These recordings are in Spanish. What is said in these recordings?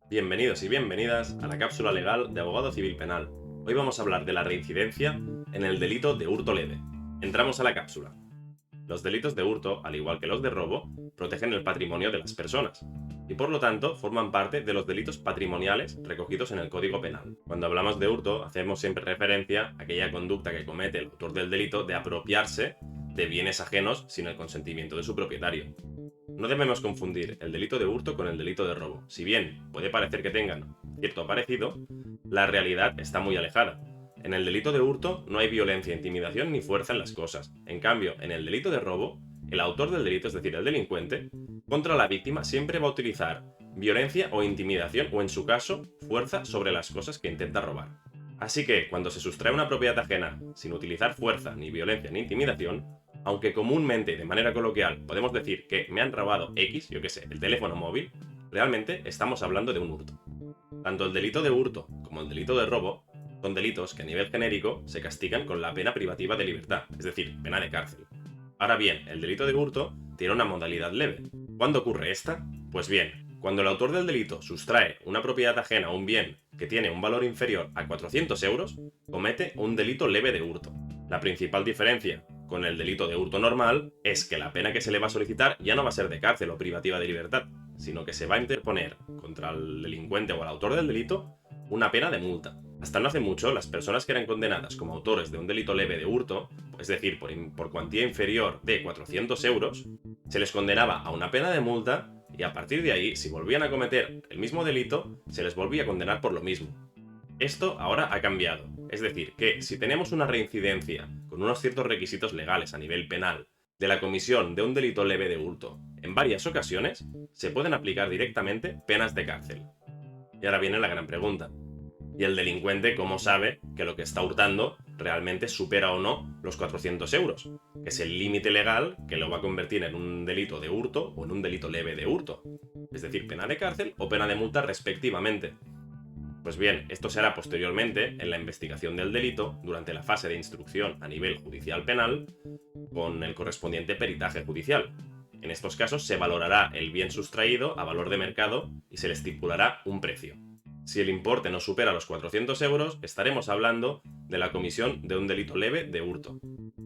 Bienvenidos y bienvenidas a la cápsula legal de Abogado Civil Penal. Hoy vamos a hablar de la reincidencia en el delito de hurto leve. Entramos a la cápsula. Los delitos de hurto, al igual que los de robo, protegen el patrimonio de las personas y por lo tanto forman parte de los delitos patrimoniales recogidos en el Código Penal. Cuando hablamos de hurto, hacemos siempre referencia a aquella conducta que comete el autor del delito de apropiarse de bienes ajenos sin el consentimiento de su propietario. No debemos confundir el delito de hurto con el delito de robo. Si bien puede parecer que tengan cierto parecido, la realidad está muy alejada. En el delito de hurto no hay violencia, intimidación ni fuerza en las cosas. En cambio, en el delito de robo, el autor del delito, es decir, el delincuente, contra la víctima siempre va a utilizar violencia o intimidación o, en su caso, fuerza sobre las cosas que intenta robar. Así que, cuando se sustrae una propiedad ajena sin utilizar fuerza, ni violencia, ni intimidación, aunque comúnmente y de manera coloquial podemos decir que me han robado X, yo qué sé, el teléfono móvil, realmente estamos hablando de un hurto. Tanto el delito de hurto como el delito de robo son delitos que a nivel genérico se castigan con la pena privativa de libertad, es decir, pena de cárcel. Ahora bien, el delito de hurto tiene una modalidad leve. ¿Cuándo ocurre esta? Pues bien, cuando el autor del delito sustrae una propiedad ajena o un bien que tiene un valor inferior a 400 euros, comete un delito leve de hurto. La principal diferencia con el delito de hurto normal es que la pena que se le va a solicitar ya no va a ser de cárcel o privativa de libertad, sino que se va a interponer contra el delincuente o el autor del delito una pena de multa. Hasta no hace mucho, las personas que eran condenadas como autores de un delito leve de hurto, es decir, por cuantía inferior de 400 euros, se les condenaba a una pena de multa y a partir de ahí, si volvían a cometer el mismo delito, se les volvía a condenar por lo mismo. Esto ahora ha cambiado, es decir, que si tenemos una reincidencia con unos ciertos requisitos legales a nivel penal de la comisión de un delito leve de hurto en varias ocasiones, se pueden aplicar directamente penas de cárcel. Y ahora viene la gran pregunta. ¿Y el delincuente cómo sabe que lo que está hurtando realmente supera o no los 400 euros? Que es el límite legal que lo va a convertir en un delito de hurto o en un delito leve de hurto. Es decir, pena de cárcel o pena de multa respectivamente. Pues bien, esto se hará posteriormente en la investigación del delito durante la fase de instrucción a nivel judicial penal con el correspondiente peritaje judicial. En estos casos se valorará el bien sustraído a valor de mercado y se le estipulará un precio. Si el importe no supera los 400 euros, estaremos hablando de la comisión de un delito leve de hurto.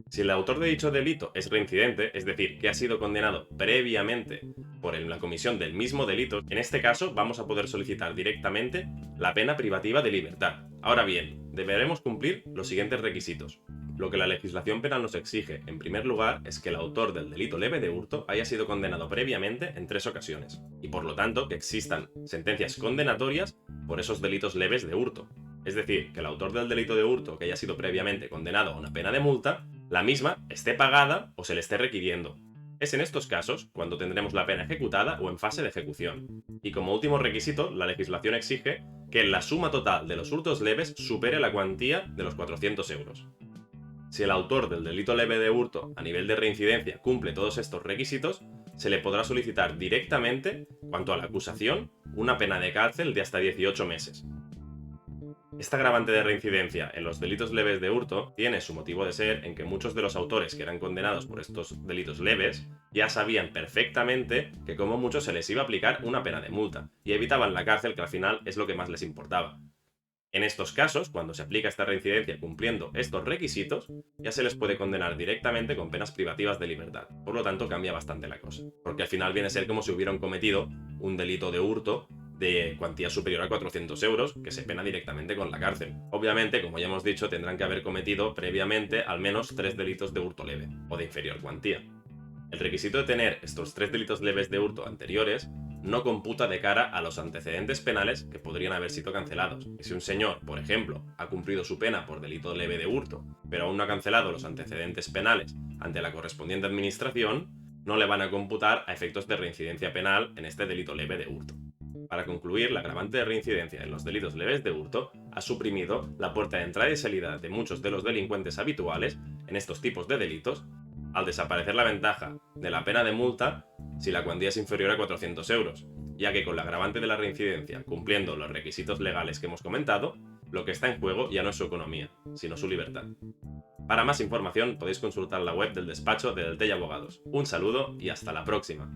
Si el autor de dicho delito es reincidente, es decir, que ha sido condenado previamente por la comisión del mismo delito, en este caso vamos a poder solicitar directamente la pena privativa de libertad. Ahora bien, deberemos cumplir los siguientes requisitos. Lo que la legislación penal nos exige, en primer lugar, es que el autor del delito leve de hurto haya sido condenado previamente en 3 ocasiones, y por lo tanto que existan sentencias condenatorias por esos delitos leves de hurto. Es decir, que el autor del delito de hurto que haya sido previamente condenado a una pena de multa, la misma esté pagada o se le esté requiriendo. Es en estos casos cuando tendremos la pena ejecutada o en fase de ejecución. Y como último requisito, la legislación exige que la suma total de los hurtos leves supere la cuantía de los 400 euros. Si el autor del delito leve de hurto a nivel de reincidencia cumple todos estos requisitos, se le podrá solicitar directamente, cuanto a la acusación, una pena de cárcel de hasta 18 meses. Esta agravante de reincidencia en los delitos leves de hurto tiene su motivo de ser en que muchos de los autores que eran condenados por estos delitos leves ya sabían perfectamente que como mucho se les iba a aplicar una pena de multa y evitaban la cárcel, que al final es lo que más les importaba. En estos casos, cuando se aplica esta reincidencia cumpliendo estos requisitos, ya se les puede condenar directamente con penas privativas de libertad. Por lo tanto, cambia bastante la cosa. Porque al final viene a ser como si hubieran cometido un delito de hurto de cuantía superior a 400 euros, que se pena directamente con la cárcel. Obviamente, como ya hemos dicho, tendrán que haber cometido previamente al menos 3 delitos de hurto leve, o de inferior cuantía. El requisito de tener estos 3 delitos leves de hurto anteriores no computa de cara a los antecedentes penales que podrían haber sido cancelados. Y si un señor, por ejemplo, ha cumplido su pena por delito leve de hurto, pero aún no ha cancelado los antecedentes penales ante la correspondiente administración, no le van a computar a efectos de reincidencia penal en este delito leve de hurto. Para concluir, la agravante de reincidencia en los delitos leves de hurto ha suprimido la puerta de entrada y salida de muchos de los delincuentes habituales en estos tipos de delitos, al desaparecer la ventaja de la pena de multa si la cuantía es inferior a 400 euros, ya que con la agravante de la reincidencia, cumpliendo los requisitos legales que hemos comentado, lo que está en juego ya no es su economía, sino su libertad. Para más información podéis consultar la web del despacho de Deltey Abogados. Un saludo y hasta la próxima.